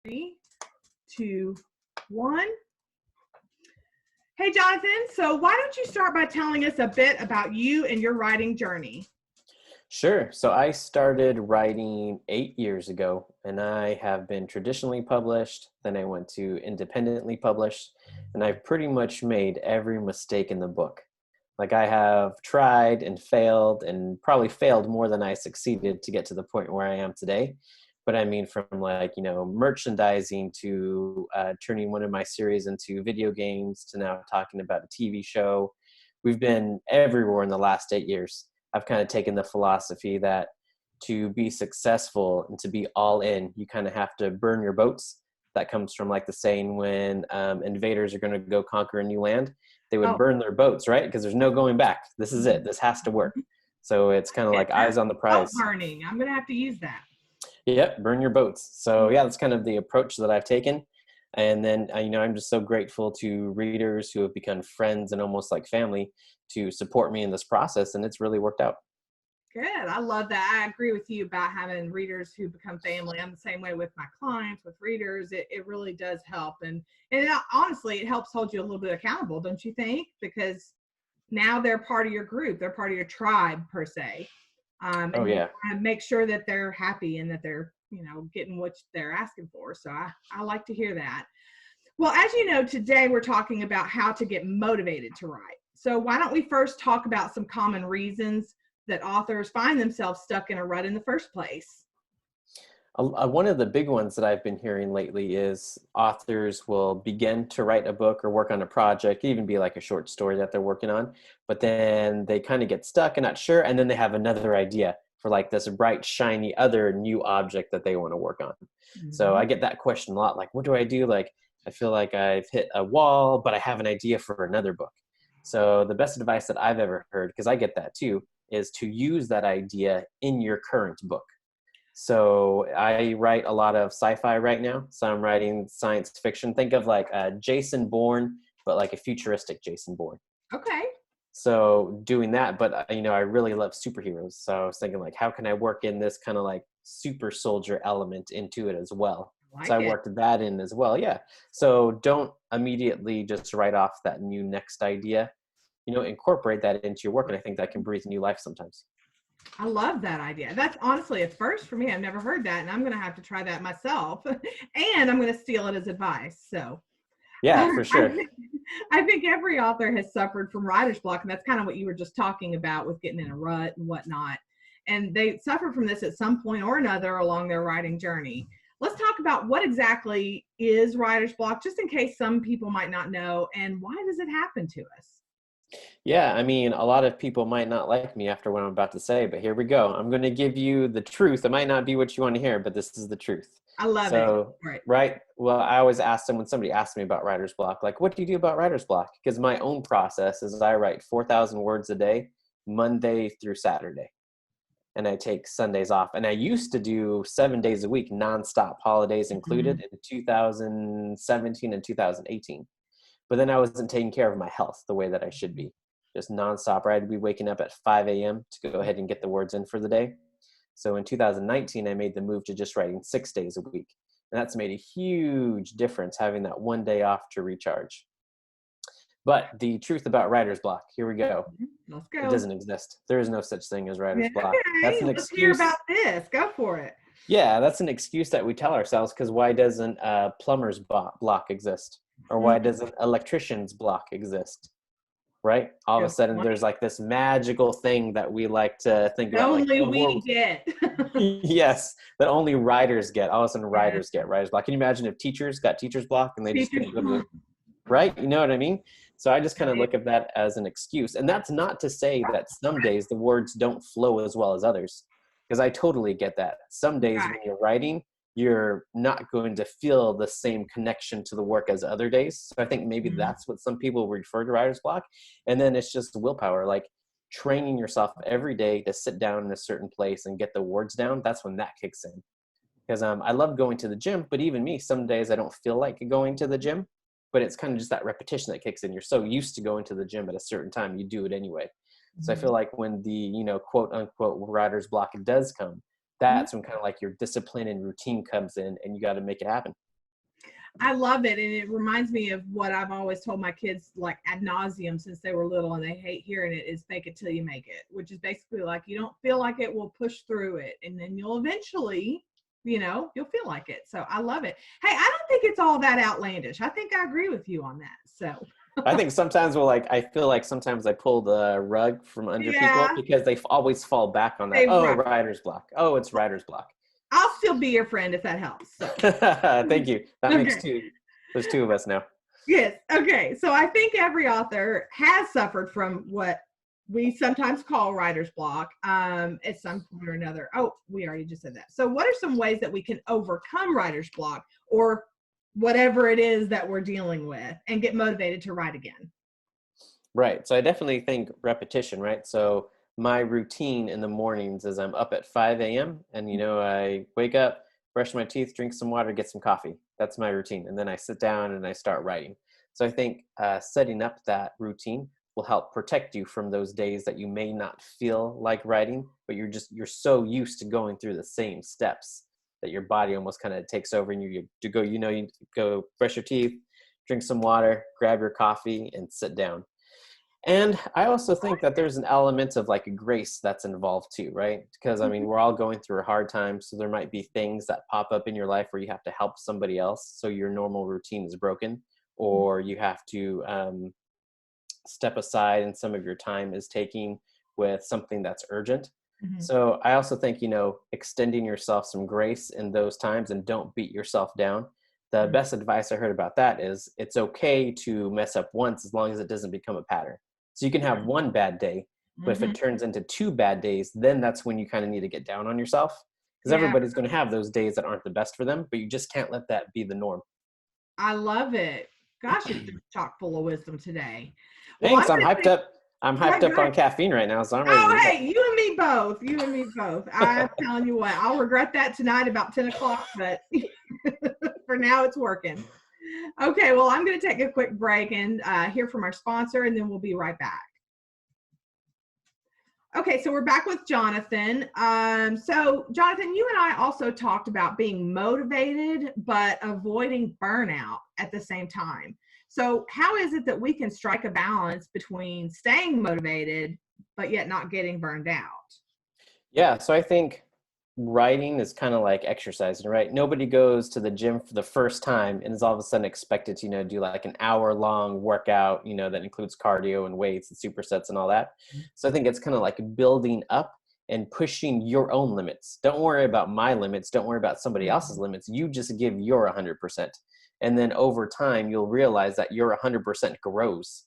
Three, two, one. Hey, Jonathan. So why don't you start by telling us a bit about you and your writing journey? Sure. So I started writing 8 years ago, and I have been traditionally published. Then I went to independently published, and I've pretty much made every mistake in the book. Like I have tried and failed, and probably failed more than I succeeded to get to the point where I am today. But I mean, from merchandising to turning one of my series into video games to now talking about a TV show. We've been everywhere in the last 8 years. I've kind of taken the philosophy that to be successful and to be all in, you kind of have to burn your boats. That comes from like the saying when invaders are going to go conquer a new land, they would Oh, burn their boats, right? Because there's no going back. This is it. This has to work. So it's kind of get like that. eyes on the Boat prize. burning. I'm going to have to use that. Yep, burn your boats. So yeah, that's kind of the approach that I've taken. And then, I'm just so grateful to readers who have become friends and almost like family to support me in this process. And it's really worked out. Good. I love that. I agree with you about having readers who become family. I'm the same way with my clients, with readers. It really does help. Honestly, it helps hold you a little bit accountable, don't you think? Because now they're part of your group. They're part of your tribe, per se. Oh, And you yeah. kind of make sure that they're happy and that they're, getting what they're asking for. So I like to hear that. Well, as you know, today we're talking about how to get motivated to write. So why don't we first talk about some common reasons that authors find themselves stuck in a rut in the first place? One of the big ones that I've been hearing lately is authors will begin to write a book or work on a project, even be like a short story that they're working on, but then they kind of get stuck and not sure, and then they have another idea for like this bright, shiny other new object that they want to work on. So Mm-hmm. I get that question a lot, like, what do I do? Like, I feel like I've hit a wall, but I have an idea for another book. So the best advice that I've ever heard, because I get that too, is to use that idea in your current book. So I write a lot of sci-fi right now. So I'm writing science fiction. Think of like Jason Bourne, but like a futuristic Jason Bourne. Okay. So doing that, but I really love superheroes. So I was thinking like, how can I work in this kind of like super soldier element into it as well? So Like I it. worked that in as well. Yeah. So don't immediately just write off that new next idea. Incorporate that into your work, and I think that can breathe new life sometimes. I love that idea. That's honestly a first for me. I've never heard that, and I'm going to have to try that myself. And I'm going to steal it as advice. So Yeah, I for sure. think, I think every author has suffered from writer's block, and that's kind of what you were just talking about with getting in a rut and whatnot. And they suffer from this at some point or another along their writing journey. Let's talk about what exactly is writer's block, just in case some people might not know, and why does it happen to us? Yeah, I mean, a lot of people might not like me after what I'm about to say, but here we go. I'm going to give you the truth. It might not be what you want to hear, but this is the truth. I love it. So, Right. right. Well, I always ask them when somebody asks me about writer's block, like, what do you do about writer's block? Because my own process is I write 4,000 words a day, Monday through Saturday, and I take Sundays off. And I used to do 7 days a week, nonstop, holidays included, in 2017 and 2018. But then I wasn't taking care of my health the way that I should be. Just nonstop. I'd be waking up at 5 a.m. to go ahead and get the words in for the day. So in 2019, I made the move to just writing 6 days a week. And that's made a huge difference having that one day off to recharge. But the truth about writer's block, here we go. Let's It go. doesn't exist. There is no such thing as writer's block. That's Okay, an let's hear about excuse. this. Go for it. Yeah, that's an excuse that we tell ourselves, because why doesn't a plumber's block exist? Or why doesn't electrician's block exist? Right? All of a Good sudden, point. there's like this magical thing that we like to think That about, like, only oh, we get. yes, that only writers get. All of a sudden, Yes. writers get writer's block. Can you imagine if teachers got teacher's block and they just Teachers. couldn't go to the right? You know what I mean? So I just kind of Right. look at that as an excuse. And that's not to say that some days the words don't flow as well as others, because I totally get that. Some days Right. when you're writing, you're not going to feel the same connection to the work as other days. So I think maybe Mhm. that's what some people refer to writer's block. And then it's just willpower, like training yourself every day to sit down in a certain place and get the words down. That's when that kicks in. Because I love going to the gym, but even me, some days I don't feel like going to the gym, but it's kind of just that repetition that kicks in. You're so used to going to the gym at a certain time, you do it anyway. So I feel Mhm. like when the, quote unquote writer's block does come, Mhm. that's when kind of like your discipline and routine comes in and you got to make it happen. I love it. And it reminds me of what I've always told my kids, like ad nauseum since they were little, and they hate hearing it, is fake it till you make it, which is basically like, you don't feel like it, will push through it. And then you'll eventually, you'll feel like it. So I love it. Hey, I don't think it's all that outlandish. I think I agree with you on that. So I think sometimes I feel like sometimes I pull the rug from under people yeah, because they always fall back on that. they Oh, right. writer's block. Oh, it's writer's block. I'll still be your friend if that helps. So. Thank you. That makes Okay. two. There's two of us now. Yes. Okay. So I think every author has suffered from what we sometimes call writer's block at some point or another. Oh, we already just said that. So what are some ways that we can overcome writer's block or whatever it is that we're dealing with and get motivated to write again? Right. So I definitely think repetition, right? So my routine in the mornings is I'm up at 5 a.m. and, I wake up, brush my teeth, drink some water, get some coffee. That's my routine. And then I sit down and I start writing. So I think setting up that routine will help protect you from those days that you may not feel like writing, but you're so used to going through the same steps that your body almost kind of takes over, and you go brush your teeth, drink some water, grab your coffee, and sit down. And I also think that there's an element of like a grace that's involved too, right? Because I mean, we're all going through a hard time. So there might be things that pop up in your life where you have to help somebody else. So your normal routine is broken, or you have to step aside and some of your time is taking with something that's urgent. Mm-hmm. So I also think, extending yourself some grace in those times and don't beat yourself down. The best advice I heard about that is it's okay to mess up once as long as it doesn't become a pattern. So you can have one bad day, but if it turns into 2 bad days, then that's when you kind of need to get down on yourself, because everybody's going to have those days that aren't the best for them, but you just can't let that be the norm. I love it. Gosh, it's just chock full of wisdom today. Well, Thanks. I'm hyped up. I'm hyped up on caffeine right now, so I'm ready to go. Hey, you and me both. You and me both. I'm telling you what, I'll regret that tonight about 10 o'clock, but for now it's working. Okay, well, I'm going to take a quick break and hear from our sponsor, and then we'll be right back. Okay, so we're back with Jonathan. So Jonathan, you and I also talked about being motivated, but avoiding burnout at the same time. So how is it that we can strike a balance between staying motivated, but yet not getting burned out? Yeah, so I think writing is kind of like exercising, right? Nobody goes to the gym for the first time and is all of a sudden expected to, do like an hour-long workout, that includes cardio and weights and supersets and all that. So I think it's kind of like building up and pushing your own limits. Don't worry about my limits. Don't worry about somebody else's limits. You just give your 100%. And then over time, you'll realize that your 100% grows.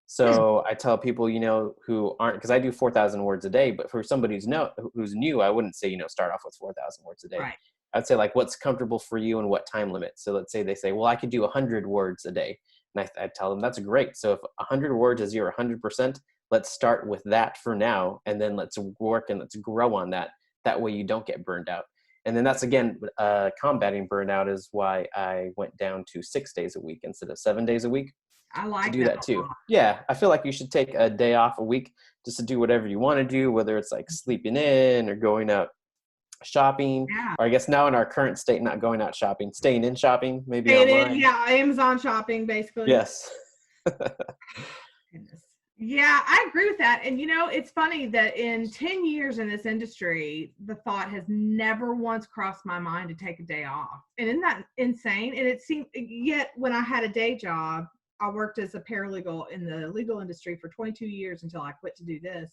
So I tell people, who aren't, because I do 4,000 words a day, but for somebody who's new, I wouldn't say, start off with 4,000 words a day. Right. I'd say like, what's comfortable for you and what time limit. So let's say they say, well, I could do 100 words a day. And I tell them that's great. So if 100 words is your 100%, let's start with that for now. And then let's work and let's grow on that. That way you don't get burned out. And then that's, again, combating burnout is why I went down to 6 days a week instead of 7 days a week. I like to do that too. Yeah, I feel like you should take a day off a week just to do whatever you want to do, whether it's like sleeping in or going out shopping, or I guess now in our current state, not going out shopping, staying in shopping, maybe online. Yeah, Amazon shopping, basically. Yes. Goodness. Yeah, I agree with that. And it's funny that in 10 years in this industry, the thought has never once crossed my mind to take a day off. And isn't that insane? And it seemed, yet when I had a day job, I worked as a paralegal in the legal industry for 22 years until I quit to do this.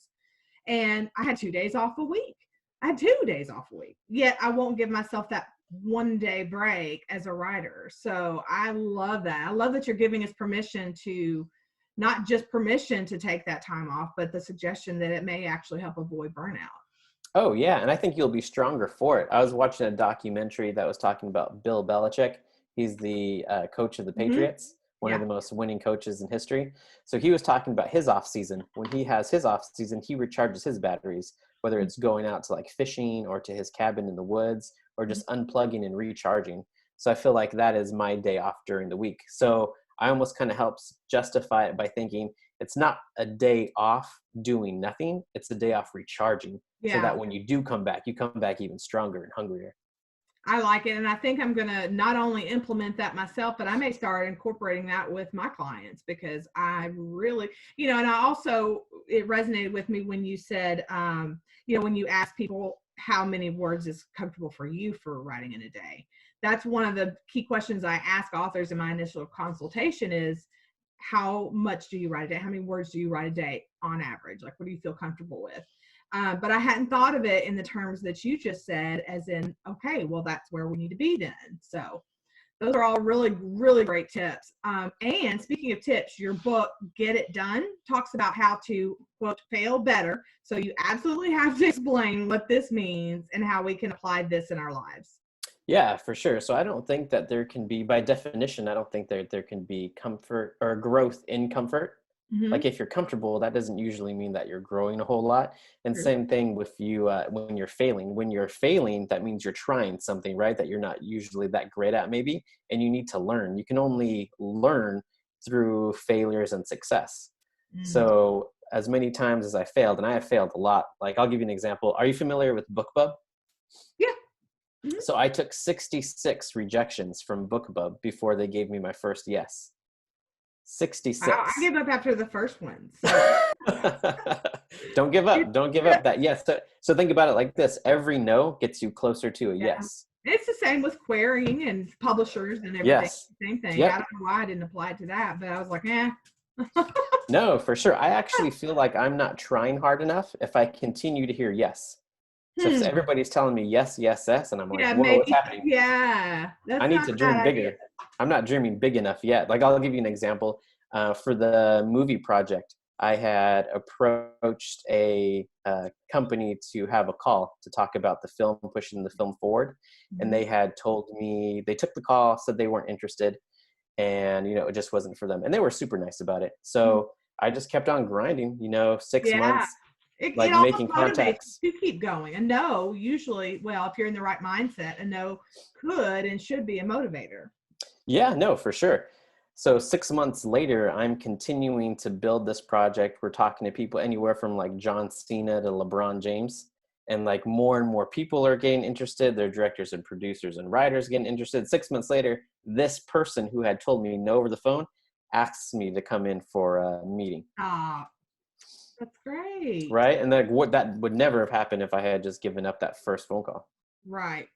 And I had 2 days off a week. I had 2 days off a week. Yet I won't give myself that 1 day break as a writer. So I love that. I love that you're giving us permission to, not just permission to take that time off, but the suggestion that it may actually help avoid burnout. Oh, yeah. And I think you'll be stronger for it. I was watching a documentary that was talking about Bill Belichick. He's the coach of the Patriots, one of the most winning coaches in history. So he was talking about his off season. When he has his off season, he recharges his batteries, whether it's going out to like fishing or to his cabin in the woods or just unplugging and recharging. So I feel like that is my day off during the week. So I almost kind of helps justify it by thinking it's not a day off doing nothing. It's a day off recharging. So that when you do come back, you come back even stronger and hungrier. I like it. And I think I'm going to not only implement that myself, but I may start incorporating that with my clients, because I really, and I also, it resonated with me when you said, when you ask people how many words is comfortable for you for writing in a day. That's one of the key questions I ask authors in my initial consultation is, how much do you write a day? How many words do you write a day on average? Like, what do you feel comfortable with? But I hadn't thought of it in the terms that you just said, as in, okay, well, that's where we need to be then. So those are all really, really great tips. And speaking of tips, your book, Get It Done, talks about how to, quote, fail better. So you absolutely have to explain what this means and how we can apply this in our lives. Yeah, for sure. So I don't think that there can be, by definition, I don't think there can be comfort or growth in comfort. Mm-hmm. Like if you're comfortable, that doesn't usually mean that you're growing a whole lot. And same thing with you when you're failing. When you're failing, that means you're trying something, right? That you're not usually that great at maybe, and you need to learn. You can only learn through failures and success. Mm-hmm. So as many times as I failed, and I have failed a lot. Like I'll give you an example. Are you familiar with BookBub? Yeah. Mm-hmm. So I took 66 rejections from BookBub before they gave me my first yes. 66. I gave up after the first one. So. Don't give up. Don't give up that yes. So think about it like this. Every no gets you closer to a yes. It's the same with querying and publishers and everything. Yes. Same thing. Yep. I don't know why I didn't apply it to that, but I was like, No, for sure. I actually feel like I'm not trying hard enough if I continue to hear yes. So if everybody's telling me yes, yes, yes, and I'm like, whoa, maybe, what's happening? Yeah. I need to dream bigger. I'm not dreaming big enough yet. Like I'll give you an example. For the movie project, I had approached a company to have a call to talk about the film, pushing the film forward. Mm-hmm. And they had told me, they took the call, said they weren't interested. And, it just wasn't for them. And they were super nice about it. So I just kept on grinding, 6 months. It making contacts to keep going. A no, usually, well, if you're in the right mindset, a no could and should be a motivator. Yeah, no, for sure. So 6 months later, I'm continuing to build this project. We're talking to people anywhere from like John Cena to LeBron James, and like more and more people are getting interested. Their directors and producers and writers getting interested. 6 months later, this person who had told me no over the phone asks me to come in for a meeting. That's great. Right. And like that would never have happened if I had just given up that first phone call. Right.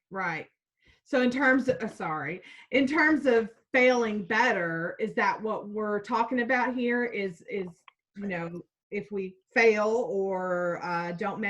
So in terms of failing better, is that what we're talking about here? Is if we fail or don't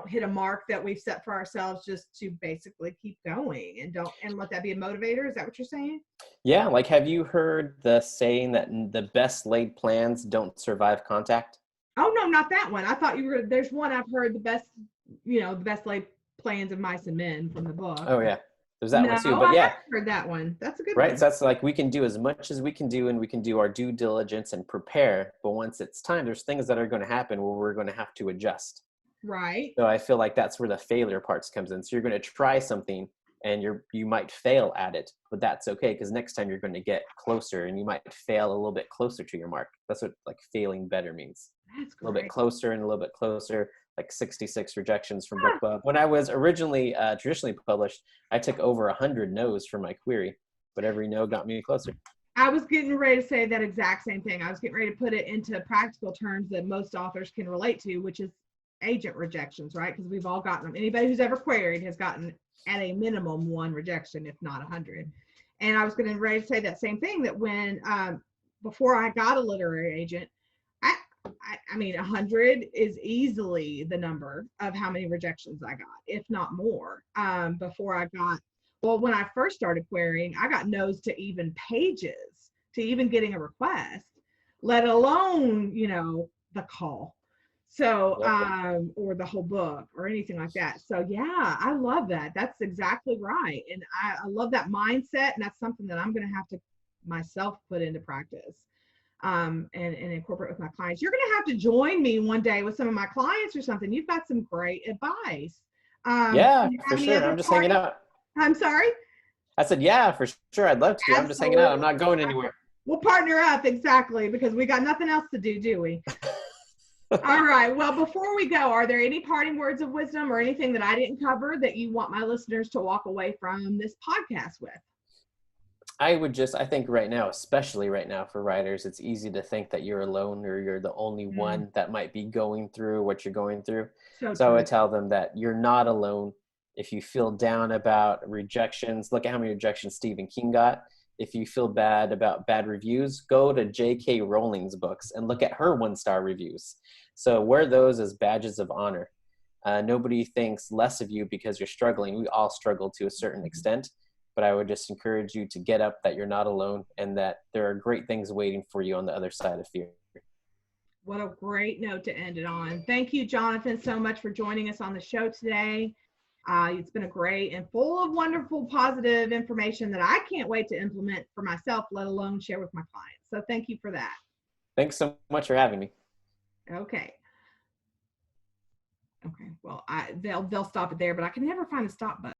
hit a mark that we've set for ourselves, just to basically keep going and let that be a motivator? Is that what you're saying? Yeah. Like, have you heard the saying that the best laid plans don't survive contact? Oh, no, not that one. I thought there's one I've heard, the best laid plans of mice and men from the book. Oh, yeah. There's that one too. But yeah, I haven't heard that one. That's a good one. Right. So that's like, we can do as much as we can do, and we can do our due diligence and prepare. But once it's time, there's things that are going to happen where we're going to have to adjust. Right. So I feel like that's where the failure parts comes in. So you're going to try something and you might fail at it, but that's okay, because next time you're going to get closer, and you might fail a little bit closer to your mark. That's what like failing better means. That's great. A little bit closer and a little bit closer, like 66 rejections from BookBub. When I was originally traditionally published, I took over 100 no's for my query, but every no got me closer. I was getting ready to say that exact same thing. I was getting ready to put it into practical terms that most authors can relate to, which is agent rejections, right? Because we've all gotten them. Anybody who's ever queried has gotten at a minimum one rejection, if not 100. And I was getting ready to say that same thing, that when before I got a literary agent, I mean, 100 is easily the number of how many rejections I got, if not more. When I first started querying, I got no's to even pages, to even getting a request, let alone, the call. So, or the whole book or anything like that. So yeah, I love that. That's exactly right. And I love that mindset. And that's something that I'm going to have to myself put into practice. And incorporate with my clients. You're going to have to join me one day with some of my clients or something. You've got some great advice. Yeah, for sure. I'm just hanging out. I'm sorry? I said, yeah, for sure. I'd love to. Absolutely. I'm just hanging out. I'm not going anywhere. We'll partner up, exactly, because we got nothing else to do we? All right. Well, before we go, are there any parting words of wisdom or anything that I didn't cover that you want my listeners to walk away from this podcast with? I think right now, especially right now for writers, it's easy to think that you're alone or you're the only Mm, one that might be going through what you're going through. so So I would true. tell them that you're not alone. If you feel down about rejections, look at how many rejections Stephen King got. If you feel bad about bad reviews, go to J.K. Rowling's books and look at her 1-star reviews. So wear those as badges of honor. Nobody thinks less of you because you're struggling. We all struggle to a certain extent, but I would just encourage you to get up, that you're not alone, and that there are great things waiting for you on the other side of fear. What a great note to end it on. Thank you, Jonathan, so much for joining us on the show today. It's been a great and full of wonderful, positive information that I can't wait to implement for myself, let alone share with my clients. So thank you for that. Thanks so much for having me. Okay. Okay. Well, they'll stop it there, but I can never find a stop button.